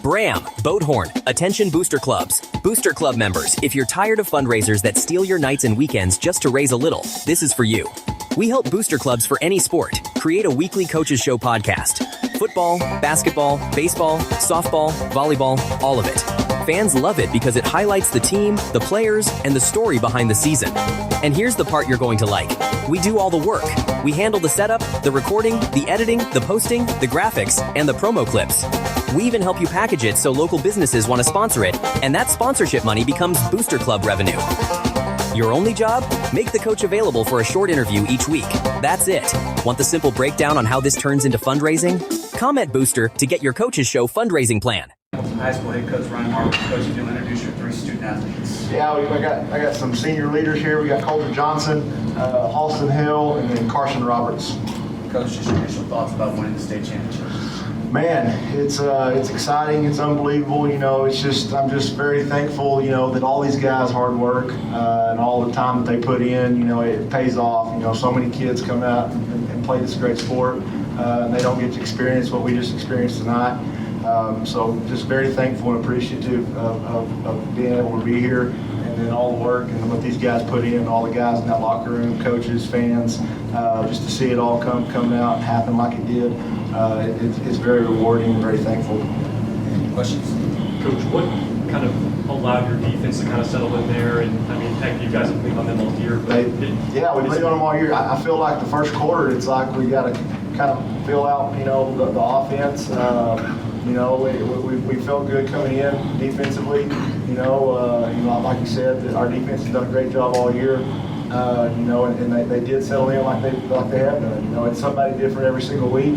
Bram, Boat Horn, attention Booster Clubs. Booster Club members, if you're tired of fundraisers that steal your nights and weekends just to raise a little, this is for you. We help Booster Clubs for any sport. Create a weekly Coaches Show podcast. Football, basketball, baseball, softball, volleyball, all of it. Fans love it because it highlights the team, the players, and the story behind the season. And here's the part you're going to like. We do all the work. We handle the setup, the recording, the editing, the posting, the graphics, and the promo clips. We even help you package it so local businesses want to sponsor it, and that sponsorship money becomes Booster Club revenue. Your only job? Make the coach available for a short interview each week. That's it. Want the simple breakdown on how this turns into fundraising? Comment Booster to get your Coaches Show fundraising plan. High school head coach Ryan Mark. Coach, if you'll introduce your 3 student athletes. Yeah, I got some senior leaders here. We got Colter Johnson, Halston, Haile, and then Carson Roberts. Coach, just your initial thoughts about winning the state championship. Man, it's exciting. It's unbelievable. I'm just very thankful. That all these guys' hard work and all the time that they put in, it pays off. So many kids come out and play this great sport, and they don't get to experience what we just experienced tonight. So just very thankful and appreciative of being able to be here, and then all the work and what these guys put in, all the guys in that locker room, coaches, fans, just to see it all come out and happen like it did. It's very rewarding and very thankful. Any questions? Coach, what kind of allowed your defense to kind of settle in there? And I mean, heck, you guys have leaned on them all year. We leaned on them all year. I feel like the first quarter, it's like we got to kind of fill out, the offense. We felt good coming in defensively. Like you said, that our defense has done a great job all year. And they did settle in like they have done. It's somebody different every single week.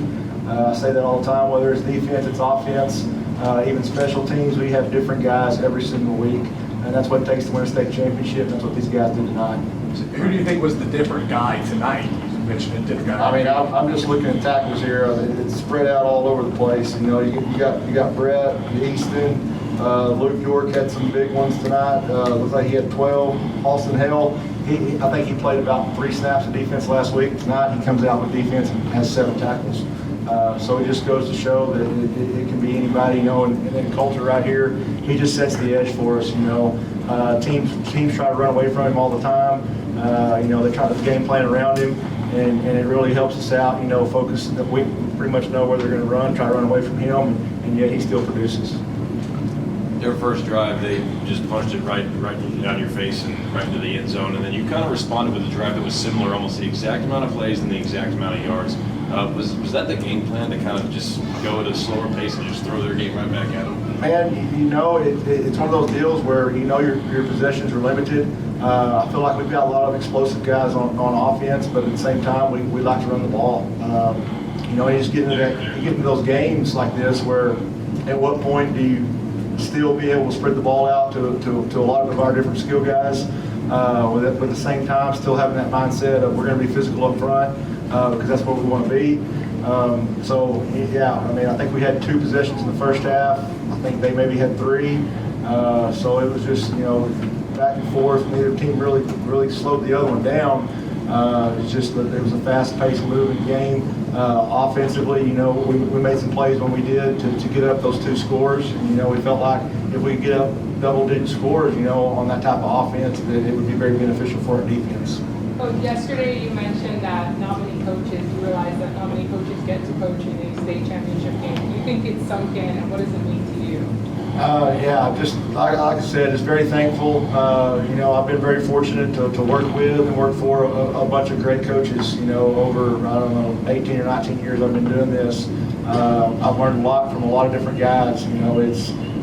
I say that all the time, whether it's defense, it's offense, even special teams, we have different guys every single week. And that's what it takes to win a state championship. That's what these guys did tonight. Who do you think was the different guy tonight? You mentioned a different guy. I mean, I'm just looking at tackles here. It's spread out all over the place. You got Bret, Easton, Luke York had some big ones tonight. Looks like he had 12. Halston Haile, I think he played about 3 snaps of defense last week. Tonight he comes out with defense and has 7 tackles. So it just goes to show that it can be anybody, and then Colter right here, he just sets the edge for us. Teams try to run away from him all the time. They try to game plan around him, and it really helps us out. Focus that we pretty much know where they're going to run, try to run away from him, and yet he still produces. Their first drive, they just punched it right down your face and right into the end zone, and then you kind of responded with a drive that was similar, almost the exact amount of plays and the exact amount of yards. Was that the game plan, to kind of just go at a slower pace and just throw their game right back at them? Man, it's one of those deals where your possessions are limited. I feel like we've got a lot of explosive guys on offense, but at the same time, we like to run the ball. You just get into those games like this where at what point do you still be able to spread the ball out to a lot of our different skill guys, but at the same time still having that mindset of we're going to be physical up front because that's what we want to be. I think we had 2 possessions in the first half. I think they maybe had 3. So it was just back and forth. Neither team really slowed the other one down. It's just that it was a fast-paced, moving game. Offensively, we made some plays when we did to get up those 2 scores. We felt like if we get up double-digit scores, on that type of offense, that it would be very beneficial for our defense. Well, yesterday you mentioned that not many coaches, you realize that not many coaches get to coach in a state championship game. Do you think it's sunk in, and what does it mean to you? Just like I said, just very thankful. I've been very fortunate to work with and work for a bunch of great coaches. Over 18 or 19 years I've been doing this. I've learned a lot from a lot of different guys.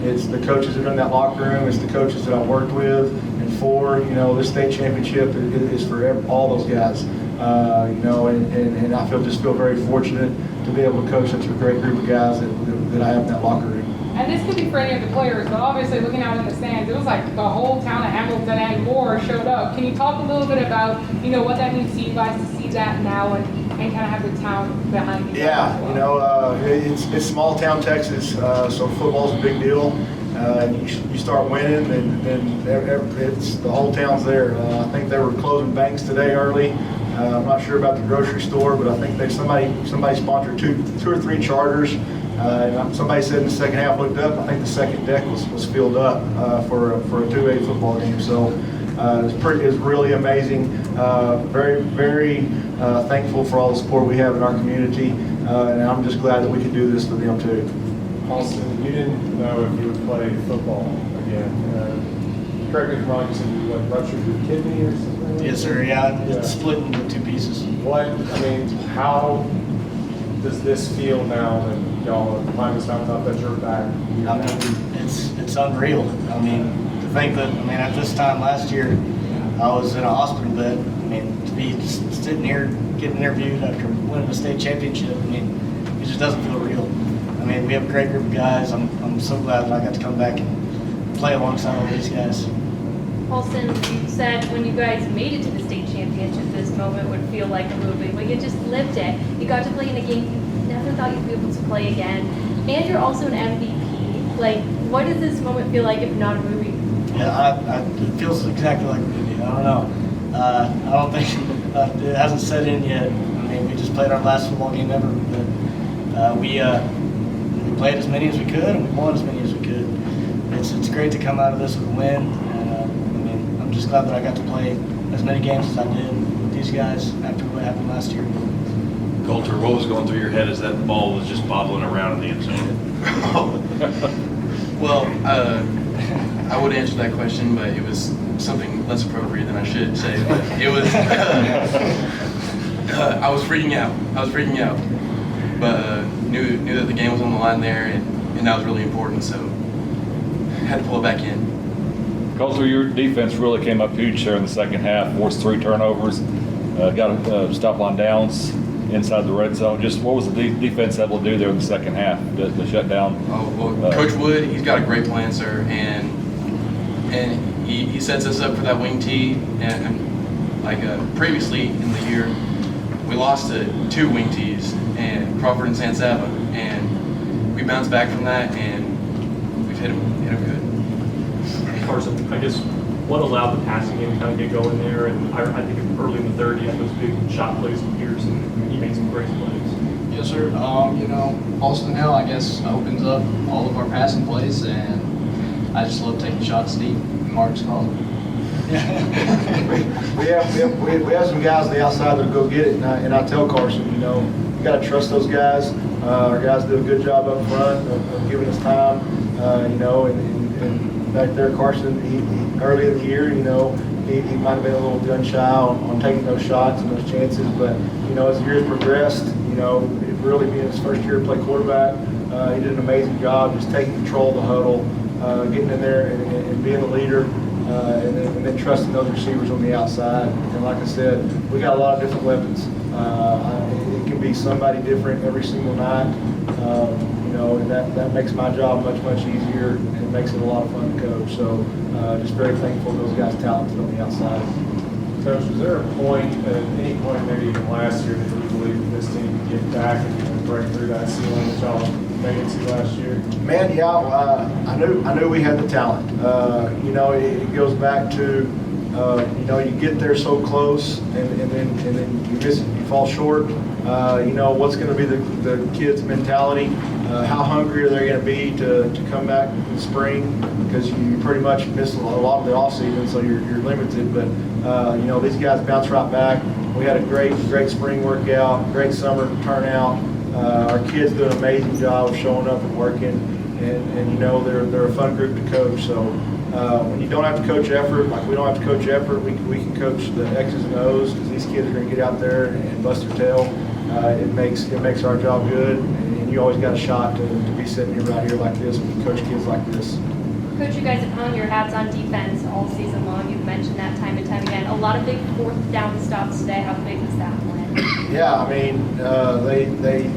It's the coaches that are in that locker room. It's the coaches that I've worked with and for. This state championship is for all those guys. And I feel very fortunate to be able to coach such a great group of guys that I have in that locker room. And this could be for any of the players, but obviously looking out in the stands, it was like the whole town of Hamilton and more showed up. Can you talk a little bit about, what that means to you guys to see that now and kind of have the town behind you? It's small town Texas, so football's a big deal. You start winning, and it's the whole town's there. I think they were closing banks today early. I'm not sure about the grocery store, but I think somebody sponsored two or three charters And somebody said in the second half, looked up, I think the second deck was filled up for a 2A football game. So it was really amazing. Very, very thankful for all the support we have in our community. And I'm just glad that we could do this for them too. Halston, you didn't know if you would play football again. Correct me if I'm wrong, you said you ruptured your kidney or something? Yes, sir. Yeah, it's split into 2 pieces. How does this feel now that y'all have finally found out that you're back? I mean, it's unreal. I mean, to think that, at this time last year, I was in a hospital bed. To be just sitting here getting interviewed after winning a state championship, it just doesn't feel real. We have a great group of guys. I'm so glad that I got to come back and play alongside all these guys. Halston, you said when you guys made it to the state championship, this moment would feel like a movie, but you just lived it. You got to play in a game you never thought you'd be able to play again, and you're also an MVP. What does this moment feel like if not a movie? Yeah, it feels exactly like a movie. I don't know. I don't think it hasn't set in yet. We just played our last football game ever, but we played as many as we could, and we won as many as we could. It's great to come out of this with a win, and I'm just glad that I got to play as many games as I did with these guys after what happened last year. Coulter, what was going through your head as that ball was just bobbling around in the end zone? Well, I would answer that question, but it was something less appropriate than I should say. But it was, I was freaking out. But knew that the game was on the line there, and that was really important, so had to pull it back in. Coulter, your defense really came up huge there in the second half, forced 3 turnovers, got a stop on downs inside the red zone. Just what was the defense able to do there in the second half to shut down? Oh, well, Coach Wood, he's got a great plan, sir, and he sets us up for that wing tee, and like previously in the year, we lost to 2 wing tees, and Crawford and San Saba, and we bounced back from that, and we've hit him good. Carson, I guess what allowed the passing game to kind of get going there? And I think early in the third, he had those big shot plays with Pearson. He made some great plays. Yes, sir. Halston Hill, I guess, opens up all of our passing plays, and I just love taking shots deep. Mark's calls them. we have some guys on the outside that go get it, and I tell Carson, you got to trust those guys. Our guys do a good job up front of giving us time, and back there, Carson, he early in the year, he might have been a little gun shy on taking those shots and those chances, but as the years progressed, it really being his first year to play quarterback, he did an amazing job just taking control of the huddle, getting in there and being the leader. And then trusting those receivers on the outside. And like I said, we got a lot of different weapons. It can be somebody different every single night. And that makes my job much easier, and it makes it a lot of fun to coach. So just very thankful those guys talented on the outside. Coach, was there a point, at any point maybe even last year, that you believe this team could get back and break through that ceiling that y'all made it to last year? Man, yeah, I knew we had the talent. It goes back to you get there so close, and then you miss it, you fall short. What's going to be the kids' mentality? How hungry are they going to be to come back in the spring? Because you pretty much missed a lot of the off season, so you're limited. But these guys bounce right back. We had a great spring workout, great summer turnout. Our kids do an amazing job of showing up and working, and they're a fun group to coach. So when you don't have to coach effort, like we don't have to coach effort, we can coach the X's and O's, because these kids are going to get out there and bust their tail. It makes our job good, and you always got a shot to be sitting here right here like this when you coach kids like this. Coach, you guys have hung your hats on defense all season long. You've mentioned that time and time again. A lot of big 4th down stops today. How big was that one? Yeah, they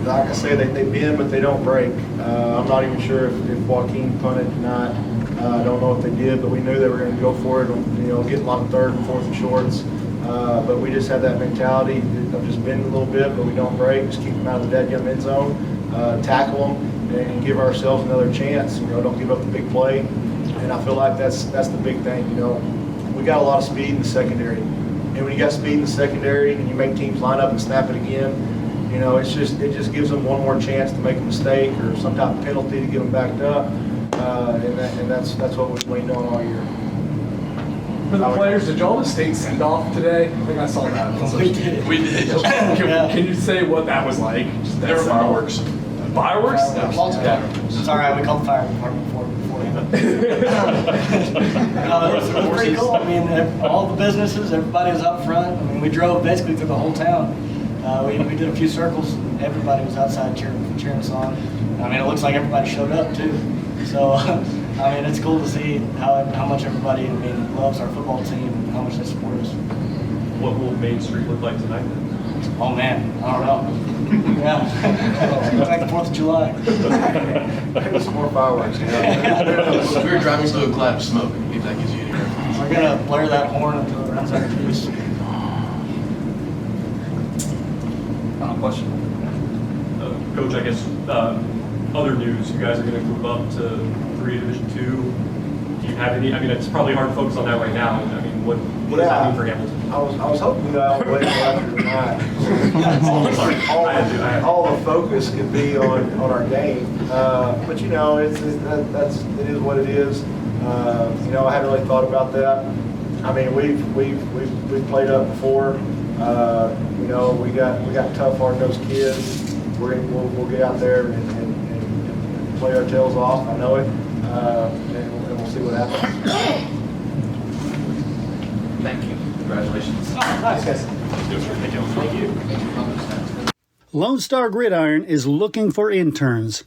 like I say, they bend but they don't break. I'm not even sure if Joaquin punted tonight. I don't know if they did, but we knew they were going to go for it. Getting a lot of 3rd and 4th and shorts. But we just had that mentality of just bending a little bit, but we don't break. Just keep them out of the dead end zone, tackle them, and give ourselves another chance. Don't give up the big play. And I feel like that's the big thing. We got a lot of speed in the secondary. And when you got speed in the secondary and you make teams line up and snap it again, You know, it just gives them one more chance to make a mistake or some type of penalty to get them backed up, and that's what we've leaned on all year. For the players, did y'all have a state send-off today? I think I saw that. We did. We did. Can you say what that was like? There were fireworks. Fireworks? Lots of fireworks. It's all right, we called the fire department before no, it was pretty cool. I mean, all the businesses, everybody was up front. I mean, we drove basically through the whole town. We did a few circles. Everybody was outside cheering us on. I mean, it looks like everybody showed up too. So, I mean, it's cool to see how much everybody, loves our football team and how much they support us. What will Main Street look like tonight then? Oh man, I don't know. Yeah, it's like the 4th of July. Maybe some more fireworks. We were driving through a cloud of smoke, if that gives you any reference. We're gonna blare that horn until it runs out of juice. Final question. Coach, I guess other news, you guys are going to move up to 3 Division 2. Do you have any, it's probably hard to focus on that right now. I mean, what does that mean for Hamilton? I was hoping you guys would wait until after tonight. Sorry. All the focus could be on our game, but you know, it is what it is. You know, I hadn't really thought about that. I mean, we've played up before. You know, we got tough, hard-nosed kids. We'll get out there and play our tails off. I know it, and we'll see what happens. Thank you. Congratulations. Nice, guys. Thank you. Lone Star Gridiron is looking for interns.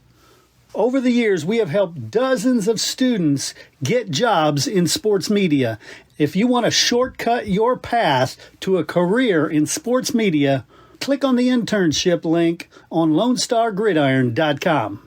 Over the years, we have helped dozens of students get jobs in sports media. If you want to shortcut your path to a career in sports media, click on the internship link on LoneStarGridiron.com.